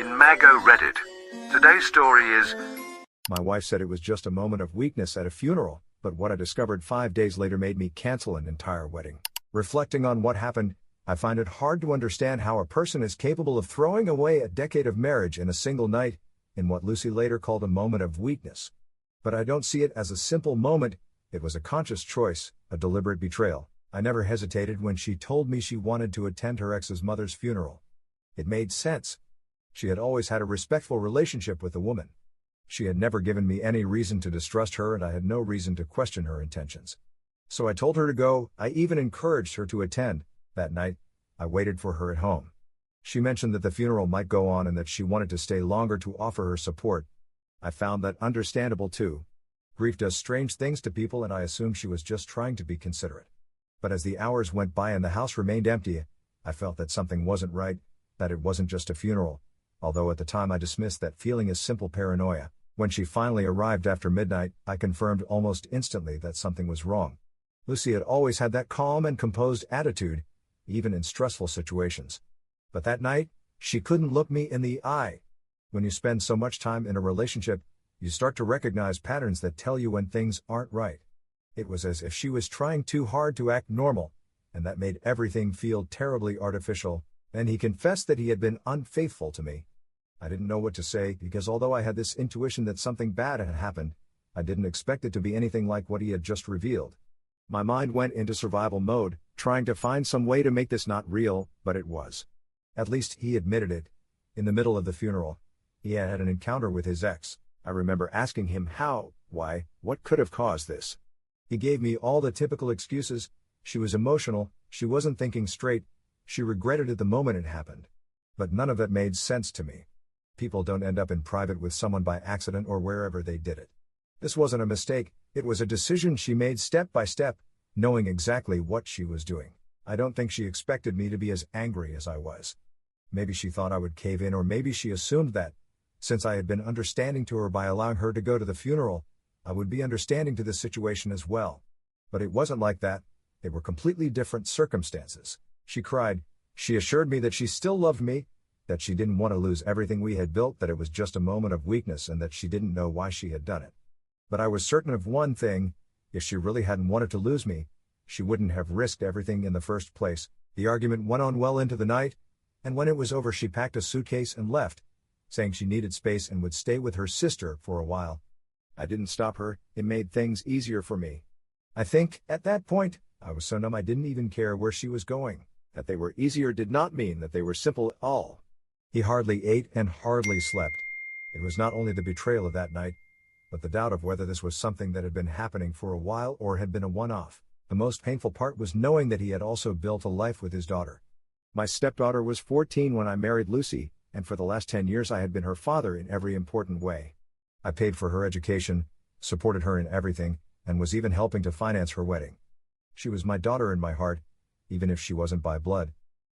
in Mago Reddit. Today's story is... My wife said it was just a moment of weakness at a funeral, but what I discovered 5 days later made me cancel an entire wedding. Reflecting on what happened, I find it hard to understand how a person is capable of throwing away a decade of marriage in a single night, in what Lucy later called a moment of weakness. But I don't see it as a simple moment. It was a conscious choice, a deliberate betrayal. I never hesitated when she told me she wanted to attend her ex's mother's funeral. It made sense. She had always had a respectful relationship with the woman. She had never given me any reason to distrust her, and I had no reason to question her intentions. So I told her to go. I even encouraged her to attend. That night, I waited for her at home. She mentioned that the funeral might go on and that she wanted to stay longer to offer her support. I found that understandable too. Grief does strange things to people, and I assumed she was just trying to be considerate. But as the hours went by and the house remained empty, I felt that something wasn't right, that it wasn't just a funeral, although at the time I dismissed that feeling as simple paranoia. When she finally arrived after midnight, I confirmed almost instantly that something was wrong. Lucy had always had that calm and composed attitude, even in stressful situations. But that night, she couldn't look me in the eye. When you spend so much time in a relationship, you start to recognize patterns that tell you when things aren't right. It was as if she was trying too hard to act normal, and that made everything feel terribly artificial. Then he confessed that he had been unfaithful to me. I didn't know what to say, because although I had this intuition that something bad had happened, I didn't expect it to be anything like what he had just revealed. My mind went into survival mode, trying to find some way to make this not real, but it was. At least he admitted it. In the middle of the funeral, he had had an encounter with his ex. I remember asking him how, why, what could have caused this. He gave me all the typical excuses. She was emotional, she wasn't thinking straight, she regretted it the moment it happened. But none of that made sense to me. People don't end up in private with someone by accident or wherever they did it. This wasn't a mistake, it was a decision she made step by step, knowing exactly what she was doing. I don't think she expected me to be as angry as I was. Maybe she thought I would cave in, or maybe she assumed that, since I had been understanding to her by allowing her to go to the funeral, I would be understanding to the situation as well. But it wasn't like that. They were completely different circumstances. She cried. She assured me that she still loved me, that she didn't want to lose everything we had built, that it was just a moment of weakness, and that she didn't know why she had done it. But I was certain of one thing: if she really hadn't wanted to lose me, she wouldn't have risked everything in the first place. The argument went on well into the night, and when it was over she packed a suitcase and left, saying she needed space and would stay with her sister for a while. I didn't stop her, it made things easier for me. I think, at that point, I was so numb I didn't even care where she was going. That they were easier did not mean that they were simple at all. He hardly ate and hardly slept. It was not only the betrayal of that night, but the doubt of whether this was something that had been happening for a while or had been a one-off. The most painful part was knowing that he had also built a life with his daughter. My stepdaughter was 14 when I married Lucy, and for the last 10 years I had been her father in every important way. I paid for her education, supported her in everything, and was even helping to finance her wedding. She was my daughter in my heart, even if she wasn't by blood.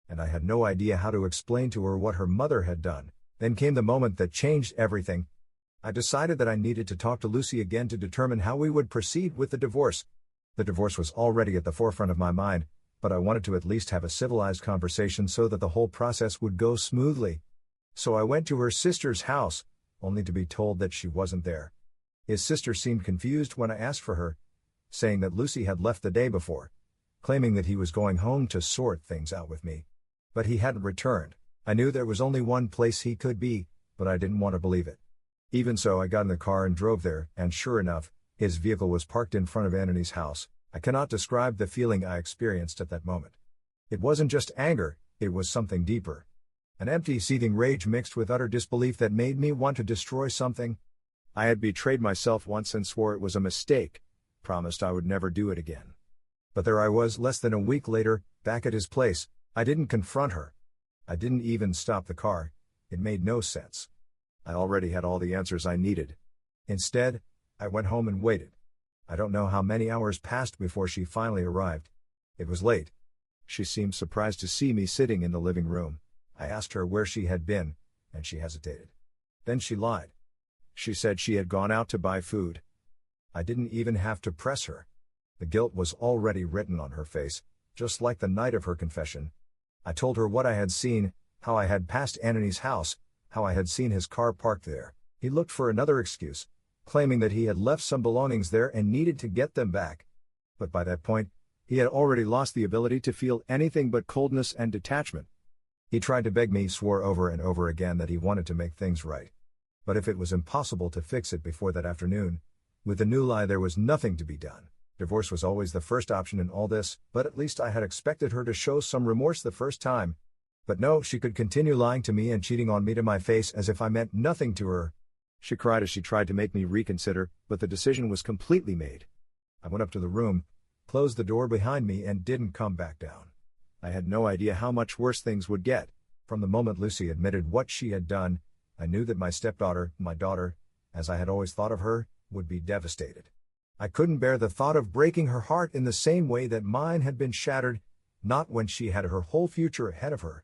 And I had no idea how to explain to her what her mother had done. Then came the moment that changed everything. I decided that I needed to talk to Lucy again to determine how we would proceed with the divorce. The divorce was already at the forefront of my mind, but I wanted to at least have a civilized conversation so that the whole process would go smoothly. So I went to her sister's house, only to be told that she wasn't there. His sister seemed confused when I asked for her, saying that Lucy had left the day before, claiming that he was going home to sort things out with me. But he hadn't returned. I knew there was only one place he could be, but I didn't want to believe it. Even so, I got in the car and drove there, and sure enough, his vehicle was parked in front of Anthony's house. I cannot describe the feeling I experienced at that moment. It wasn't just anger, it was something deeper. An empty, seething rage mixed with utter disbelief that made me want to destroy something. I had betrayed myself once and swore it was a mistake, promised I would never do it again. But there I was, less than a week later, back at his place. I didn't confront her. I didn't even stop the car. It made no sense. I already had all the answers I needed. Instead, I went home and waited. I don't know how many hours passed before she finally arrived. It was late. She seemed surprised to see me sitting in the living room. I asked her where she had been, and she hesitated. Then she lied. She said she had gone out to buy food. I didn't even have to press her. The guilt was already written on her face, just like the night of her confession. I told her what I had seen, how I had passed Anthony's house, how I had seen his car parked there. He looked for another excuse, claiming that he had left some belongings there and needed to get them back. But by that point, he had already lost the ability to feel anything but coldness and detachment. He tried to beg me, swore over and over again that he wanted to make things right. But if it was impossible to fix it before that afternoon, with the new lie there was nothing to be done. Divorce was always the first option in all this, but at least I had expected her to show some remorse the first time. But no, she could continue lying to me and cheating on me to my face as if I meant nothing to her. She cried as she tried to make me reconsider, but the decision was completely made. I went up to the room, closed the door behind me and didn't come back down. I had no idea how much worse things would get. From the moment Lucy admitted what she had done, I knew that my stepdaughter, my daughter, as I had always thought of her, would be devastated. I couldn't bear the thought of breaking her heart in the same way that mine had been shattered, not when she had her whole future ahead of her,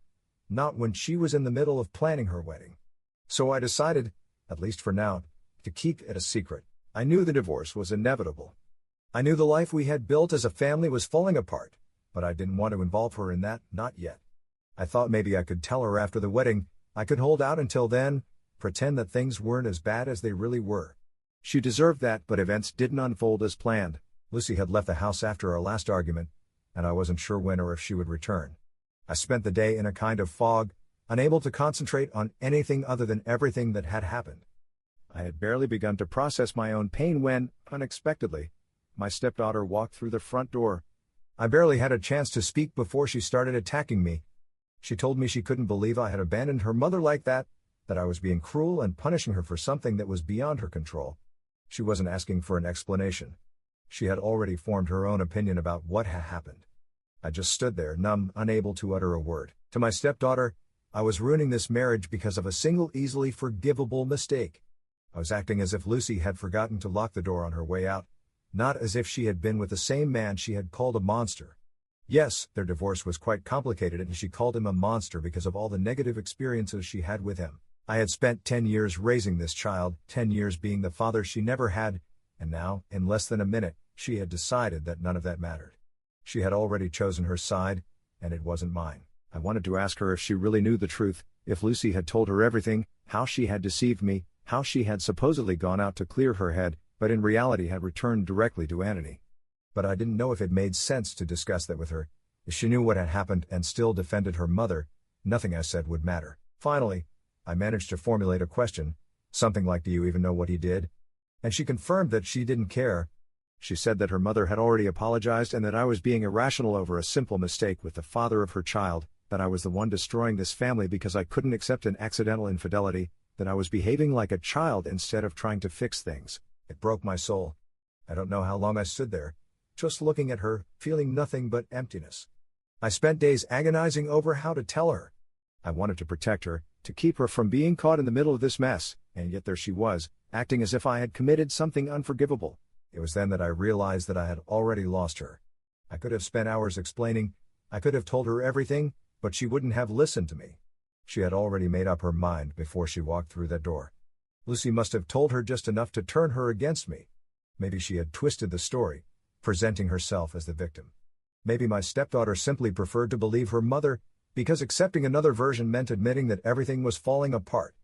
not when she was in the middle of planning her wedding. So I decided, at least for now, to keep it a secret. I knew the divorce was inevitable. I knew the life we had built as a family was falling apart, but I didn't want to involve her in that, not yet. I thought maybe I could tell her after the wedding. I could hold out until then, pretend that things weren't as bad as they really were. She deserved that, but events didn't unfold as planned. Lucy had left the house after our last argument, and I wasn't sure when or if she would return. I spent the day in a kind of fog, unable to concentrate on anything other than everything that had happened. I had barely begun to process my own pain when, unexpectedly, my stepdaughter walked through the front door. I barely had a chance to speak before she started attacking me. She told me she couldn't believe I had abandoned her mother like that I was being cruel and punishing her for something that was beyond her control. She wasn't asking for an explanation. She had already formed her own opinion about what had happened. I just stood there, numb, unable to utter a word. To my stepdaughter, I was ruining this marriage because of a single easily forgivable mistake. I was acting as if Lucy had forgotten to lock the door on her way out, not as if she had been with the same man she had called a monster. Yes, their divorce was quite complicated and she called him a monster because of all the negative experiences she had with him. I had spent 10 years raising this child, 10 years being the father she never had, and now, in less than a minute, she had decided that none of that mattered. She had already chosen her side, and it wasn't mine. I wanted to ask her if she really knew the truth, if Lucy had told her everything, how she had deceived me, how she had supposedly gone out to clear her head, but in reality had returned directly to Antony. But I didn't know if it made sense to discuss that with her. If she knew what had happened and still defended her mother, nothing I said would matter. Finally, I managed to formulate a question, something like, "Do you even know what he did?" And she confirmed that she didn't care. She said that her mother had already apologized and that I was being irrational over a simple mistake with the father of her child, that I was the one destroying this family because I couldn't accept an accidental infidelity, that I was behaving like a child instead of trying to fix things. It broke my soul. I don't know how long I stood there, just looking at her, feeling nothing but emptiness. I spent days agonizing over how to tell her. I wanted to protect her, to keep her from being caught in the middle of this mess, and yet there she was, acting as if I had committed something unforgivable. It was then that I realized that I had already lost her. I could have spent hours explaining, I could have told her everything, but she wouldn't have listened to me. She had already made up her mind before she walked through that door. Lucy must have told her just enough to turn her against me. Maybe she had twisted the story, presenting herself as the victim. Maybe my stepdaughter simply preferred to believe her mother, because accepting another version meant admitting that everything was falling apart.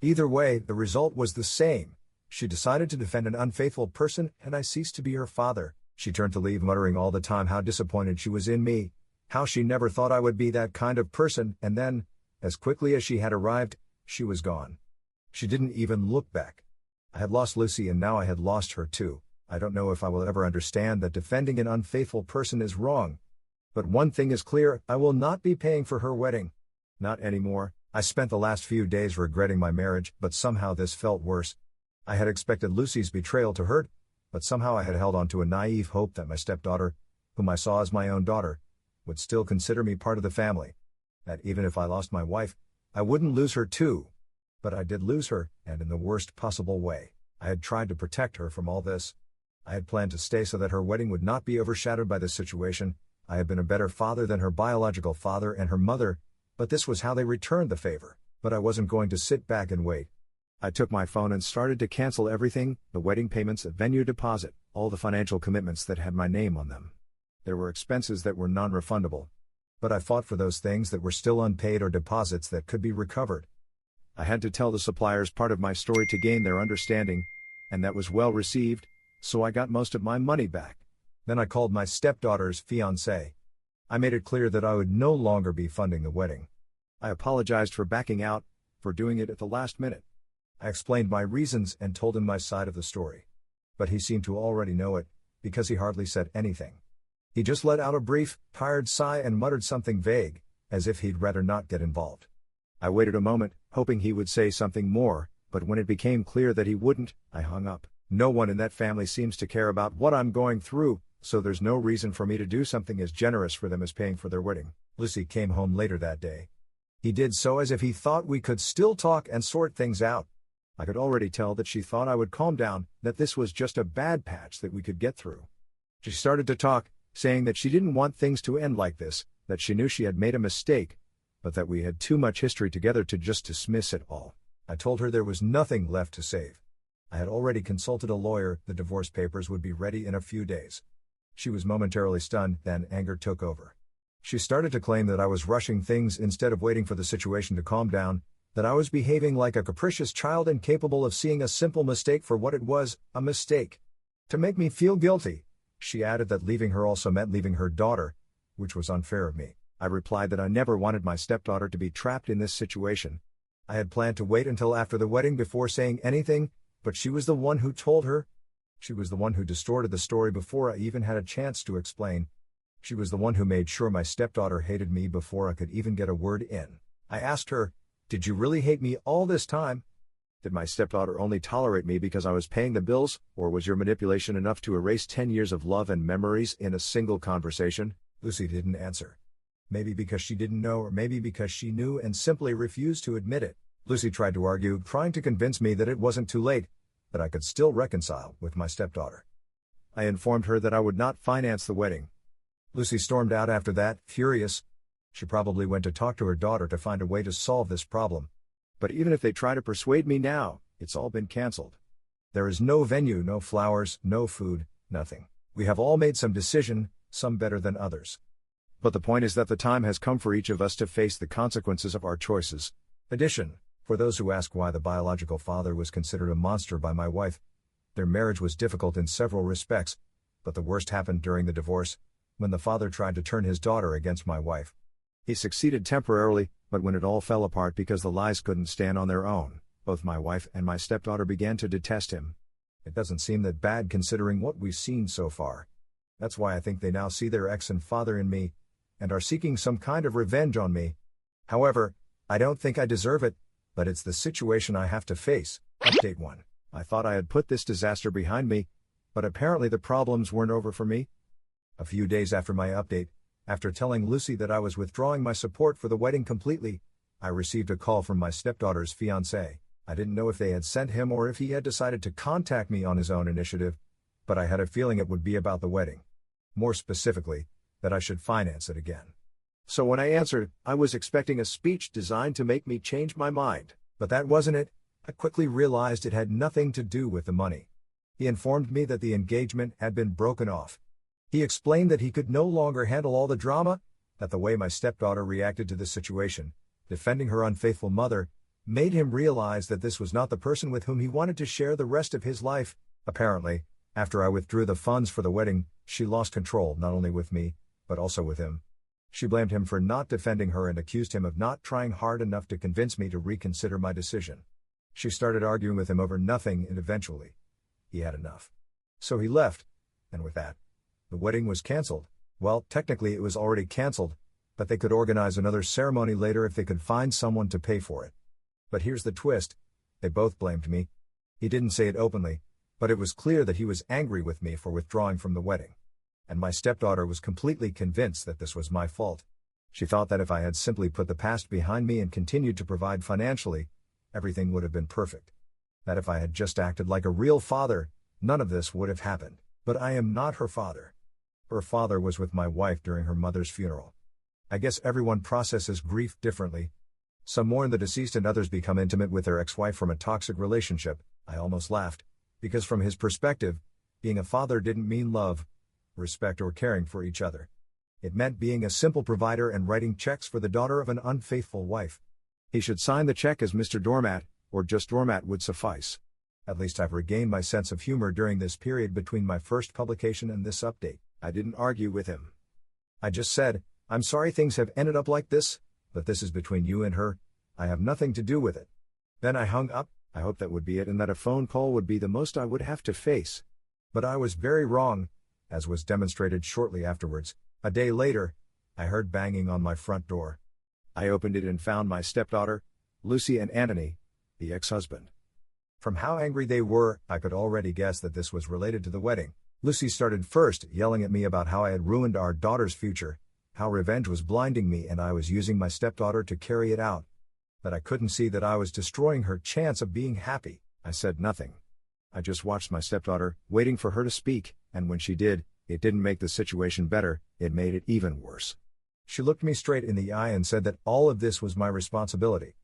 Either way, the result was the same. She decided to defend an unfaithful person, and I ceased to be her father. She turned to leave, muttering all the time how disappointed she was in me, how she never thought I would be that kind of person, and then, as quickly as she had arrived, she was gone. She didn't even look back. I had lost Lucy and now I had lost her too. I don't know if I will ever understand that defending an unfaithful person is wrong. But one thing is clear, I will not be paying for her wedding. Not anymore. I spent the last few days regretting my marriage, but somehow this felt worse. I had expected Lucy's betrayal to hurt, but somehow I had held on to a naive hope that my stepdaughter, whom I saw as my own daughter, would still consider me part of the family. That even if I lost my wife, I wouldn't lose her too. But I did lose her, and in the worst possible way. I had tried to protect her from all this. I had planned to stay so that her wedding would not be overshadowed by this situation. I had been a better father than her biological father and her mother, but this was how they returned the favor. But I wasn't going to sit back and wait. I took my phone and started to cancel everything, the wedding payments, a venue deposit, all the financial commitments that had my name on them. There were expenses that were non-refundable. But I fought for those things that were still unpaid or deposits that could be recovered. I had to tell the suppliers part of my story to gain their understanding, and that was well received, so I got most of my money back. Then I called my stepdaughter's fiancé. I made it clear that I would no longer be funding the wedding. I apologized for backing out, for doing it at the last minute. I explained my reasons and told him my side of the story. But he seemed to already know it, because he hardly said anything. He just let out a brief, tired sigh and muttered something vague, as if he'd rather not get involved. I waited a moment, hoping he would say something more, but when it became clear that he wouldn't, I hung up. No one in that family seems to care about what I'm going through, so there's no reason for me to do something as generous for them as paying for their wedding. Lucy came home later that day. He did so as if he thought we could still talk and sort things out. I could already tell that she thought I would calm down, that this was just a bad patch that we could get through. She started to talk, saying that she didn't want things to end like this, that she knew she had made a mistake, but that we had too much history together to just dismiss it all. I told her there was nothing left to save. I had already consulted a lawyer, the divorce papers would be ready in a few days. She was momentarily stunned, then anger took over. She started to claim that I was rushing things instead of waiting for the situation to calm down, that I was behaving like a capricious child incapable of seeing a simple mistake for what it was, a mistake. To make me feel guilty, she added that leaving her also meant leaving her daughter, which was unfair of me. I replied that I never wanted my stepdaughter to be trapped in this situation. I had planned to wait until after the wedding before saying anything, but she was the one who told her. She was the one who distorted the story before I even had a chance to explain. She was the one who made sure my stepdaughter hated me before I could even get a word in. I asked her, "Did you really hate me all this time? Did my stepdaughter only tolerate me because I was paying the bills, or was your manipulation enough to erase 10 years of love and memories in a single conversation?" Lucy didn't answer. Maybe because she didn't know, or maybe because she knew and simply refused to admit it. Lucy tried to argue, trying to convince me that it wasn't too late, that I could still reconcile with my stepdaughter. I informed her that I would not finance the wedding. Lucy stormed out after that, furious. She probably went to talk to her daughter to find a way to solve this problem. But even if they try to persuade me now, it's all been cancelled. There is no venue, no flowers, no food, nothing. We have all made some decision, some better than others. But the point is that the time has come for each of us to face the consequences of our choices. Addition, for those who ask why the biological father was considered a monster by my wife, their marriage was difficult in several respects, but the worst happened during the divorce, when the father tried to turn his daughter against my wife. He succeeded temporarily, but when it all fell apart because the lies couldn't stand on their own, both my wife and my stepdaughter began to detest him. It doesn't seem that bad considering what we've seen so far. That's why I think they now see their ex and father in me, and are seeking some kind of revenge on me. However, I don't think I deserve it, but it's the situation I have to face. Update 1. I thought I had put this disaster behind me, but apparently the problems weren't over for me. A few days after my update, after telling Lucy that I was withdrawing my support for the wedding completely, I received a call from my stepdaughter's fiancé. I didn't know if they had sent him or if he had decided to contact me on his own initiative, but I had a feeling it would be about the wedding. More specifically, that I should finance it again. So when I answered, I was expecting a speech designed to make me change my mind. But that wasn't it. I quickly realized it had nothing to do with the money. He informed me that the engagement had been broken off. He explained that he could no longer handle all the drama, that the way my stepdaughter reacted to the situation, defending her unfaithful mother, made him realize that this was not the person with whom he wanted to share the rest of his life. Apparently, after I withdrew the funds for the wedding, she lost control not only with me, but also with him. She blamed him for not defending her and accused him of not trying hard enough to convince me to reconsider my decision. She started arguing with him over nothing, and eventually, he had enough. So he left, and with that, the wedding was cancelled. Well, technically it was already cancelled, but they could organize another ceremony later if they could find someone to pay for it. But here's the twist. They both blamed me. He didn't say it openly, but it was clear that he was angry with me for withdrawing from the wedding. And my stepdaughter was completely convinced that this was my fault. She thought that if I had simply put the past behind me and continued to provide financially, everything would have been perfect. That if I had just acted like a real father, none of this would have happened. But I am not her father. Her father was with my wife during her mother's funeral. I guess everyone processes grief differently. Some mourn the deceased and others become intimate with their ex-wife from a toxic relationship. I almost laughed, because from his perspective, being a father didn't mean love, respect or caring for each other. It meant being a simple provider and writing checks for the daughter of an unfaithful wife. He should sign the check as Mr. Doormat, or just Doormat would suffice. At least I've regained my sense of humor during this period between my first publication and this update. I didn't argue with him. I just said, I'm sorry things have ended up like this, but this is between you and her. I have nothing to do with it. Then I hung up. I hoped that would be it and that a phone call would be the most I would have to face. But I was very wrong, as was demonstrated shortly afterwards. A day later, I heard banging on my front door. I opened it and found my stepdaughter, Lucy, and Anthony, the ex-husband. From how angry they were, I could already guess that this was related to the wedding. Lucy started first, yelling at me about how I had ruined our daughter's future, how revenge was blinding me and I was using my stepdaughter to carry it out. That I couldn't see that I was destroying her chance of being happy. I said nothing. I just watched my stepdaughter, waiting for her to speak, and when she did, it didn't make the situation better, it made it even worse. She looked me straight in the eye and said that all of this was my responsibility.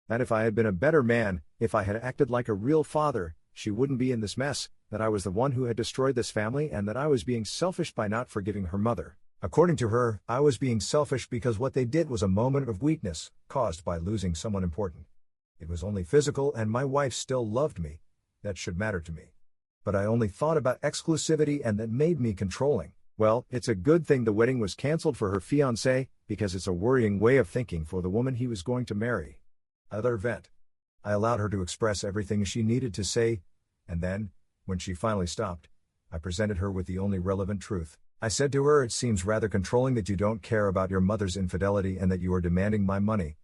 That if I had been a better man, if I had acted like a real father, she wouldn't be in this mess, that I was the one who had destroyed this family and that I was being selfish by not forgiving her mother. According to her, I was being selfish because what they did was a moment of weakness, caused by losing someone important. It was only physical and my wife still loved me. That should matter to me. But I only thought about exclusivity and that made me controlling. Well, it's a good thing the wedding was cancelled for her fiancé, because it's a worrying way of thinking for the woman he was going to marry. Other vent. I allowed her to express everything she needed to say, and then, when she finally stopped, I presented her with the only relevant truth. I said to her, it seems rather controlling that you don't care about your mother's infidelity and that you are demanding my money.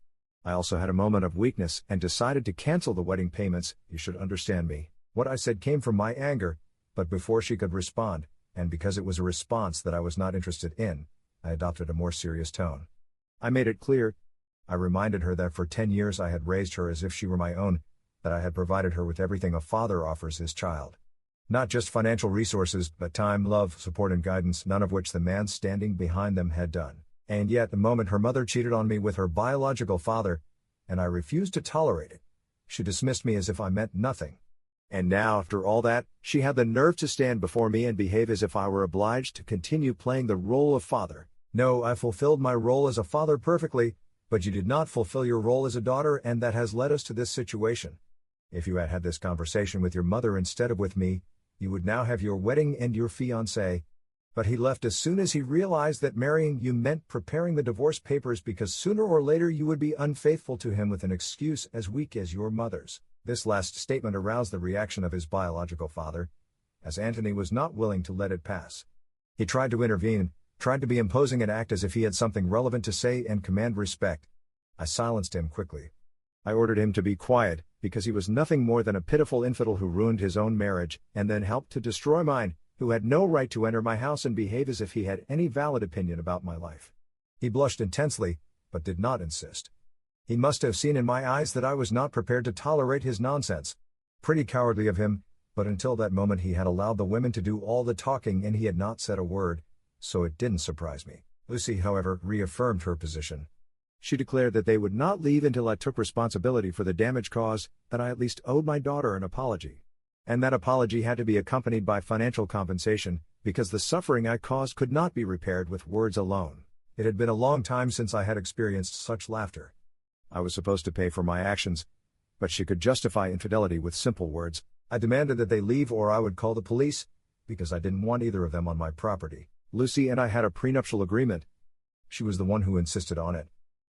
I also had a moment of weakness and decided to cancel the wedding payments. You should understand me. What I said came from my anger, but before she could respond, and because it was a response that I was not interested in, I adopted a more serious tone. I made it clear. I reminded her that for 10 years I had raised her as if she were my own, that I had provided her with everything a father offers his child. Not just financial resources, but time, love, support and guidance, none of which the man standing behind them had done. And yet the moment her mother cheated on me with her biological father, and I refused to tolerate it, she dismissed me as if I meant nothing. And now, after all that, she had the nerve to stand before me and behave as if I were obliged to continue playing the role of father. No, I fulfilled my role as a father perfectly, but you did not fulfill your role as a daughter, and that has led us to this situation. If you had had this conversation with your mother instead of with me, you would now have your wedding and your fiancé. But he left as soon as he realized that marrying you meant preparing the divorce papers because sooner or later you would be unfaithful to him with an excuse as weak as your mother's. This last statement aroused the reaction of his biological father, as Anthony was not willing to let it pass. He tried to intervene, tried to be imposing and act as if he had something relevant to say and command respect. I silenced him quickly. I ordered him to be quiet, because he was nothing more than a pitiful infidel who ruined his own marriage, and then helped to destroy mine, who had no right to enter my house and behave as if he had any valid opinion about my life. He blushed intensely, but did not insist. He must have seen in my eyes that I was not prepared to tolerate his nonsense. Pretty cowardly of him, but until that moment he had allowed the women to do all the talking and he had not said a word, so it didn't surprise me. Lucy, however, reaffirmed her position. She declared that they would not leave until I took responsibility for the damage caused, that I at least owed my daughter an apology. And that apology had to be accompanied by financial compensation, because the suffering I caused could not be repaired with words alone. It had been a long time since I had experienced such laughter. I was supposed to pay for my actions, but she could justify infidelity with simple words. I demanded that they leave or I would call the police, because I didn't want either of them on my property. Lucy and I had a prenuptial agreement. She was the one who insisted on it.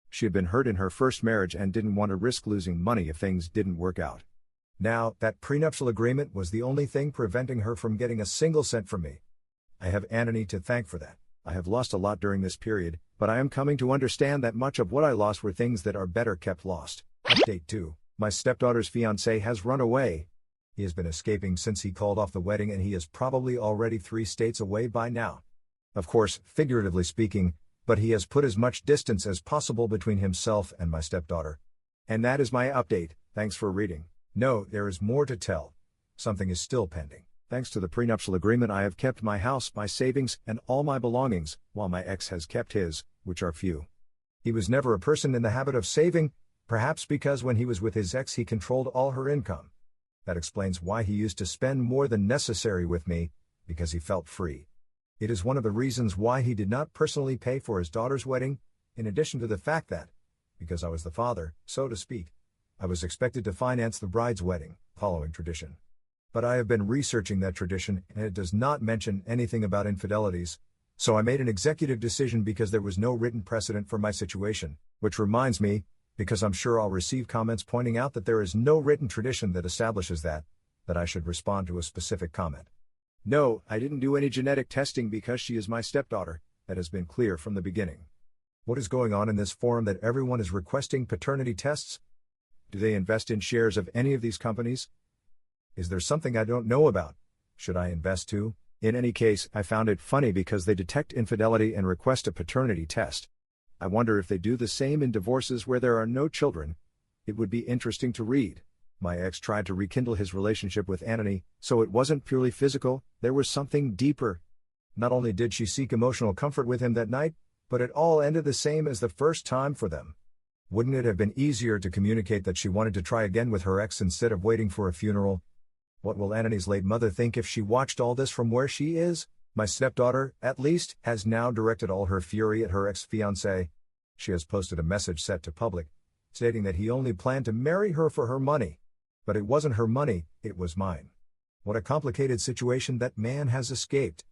She had been hurt in her first marriage and didn't want to risk losing money if things didn't work out. Now, that prenuptial agreement was the only thing preventing her from getting a single cent from me. I have Anthony to thank for that. I have lost a lot during this period, but I am coming to understand that much of what I lost were things that are better kept lost. Update 2. My stepdaughter's fiancé has run away. He has been escaping since he called off the wedding and he is probably already 3 states away by now. Of course, figuratively speaking, but he has put as much distance as possible between himself and my stepdaughter. And that is my update. Thanks for reading. No, there is more to tell. Something is still pending. Thanks to the prenuptial agreement I have kept my house, my savings, and all my belongings, while my ex has kept his, which are few. He was never a person in the habit of saving, perhaps because when he was with his ex he controlled all her income. That explains why he used to spend more than necessary with me, because he felt free. It is one of the reasons why he did not personally pay for his daughter's wedding, in addition to the fact that, because I was the father, so to speak. I was expected to finance the bride's wedding, following tradition. But I have been researching that tradition and it does not mention anything about infidelities, so I made an executive decision because there was no written precedent for my situation, which reminds me, because I'm sure I'll receive comments pointing out that there is no written tradition that establishes that I should respond to a specific comment. No, I didn't do any genetic testing because she is my stepdaughter, that has been clear from the beginning. What is going on in this forum that everyone is requesting paternity tests? Do they invest in shares of any of these companies? Is there something I don't know about? Should I invest too? In any case, I found it funny because they detect infidelity and request a paternity test. I wonder if they do the same in divorces where there are no children. It would be interesting to read. My ex tried to rekindle his relationship with Antony, so it wasn't purely physical, there was something deeper. Not only did she seek emotional comfort with him that night, but it all ended the same as the first time for them. Wouldn't it have been easier to communicate that she wanted to try again with her ex instead of waiting for a funeral? What will Antony's late mother think if she watched all this from where she is? My stepdaughter, at least, has now directed all her fury at her ex-fiancé. She has posted a message set to public, stating that he only planned to marry her for her money. But it wasn't her money, it was mine. What a complicated situation that man has escaped.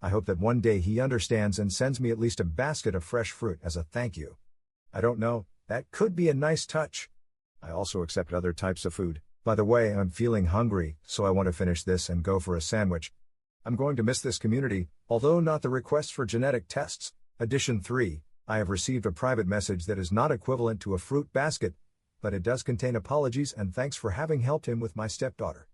I hope that one day he understands and sends me at least a basket of fresh fruit as a thank you. I don't know, that could be a nice touch. I also accept other types of food. By the way, I'm feeling hungry, so I want to finish this and go for a sandwich. I'm going to miss this community, although not the requests for genetic tests. Addition 3, I have received a private message that is not equivalent to a fruit basket, but it does contain apologies and thanks for having helped him with my stepdaughter,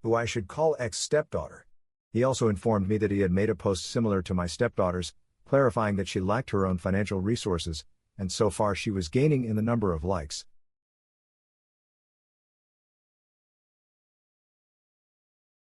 who I should call ex-stepdaughter. He also informed me that he had made a post similar to my stepdaughter's, clarifying that she lacked her own financial resources, and so far she was gaining in the number of likes.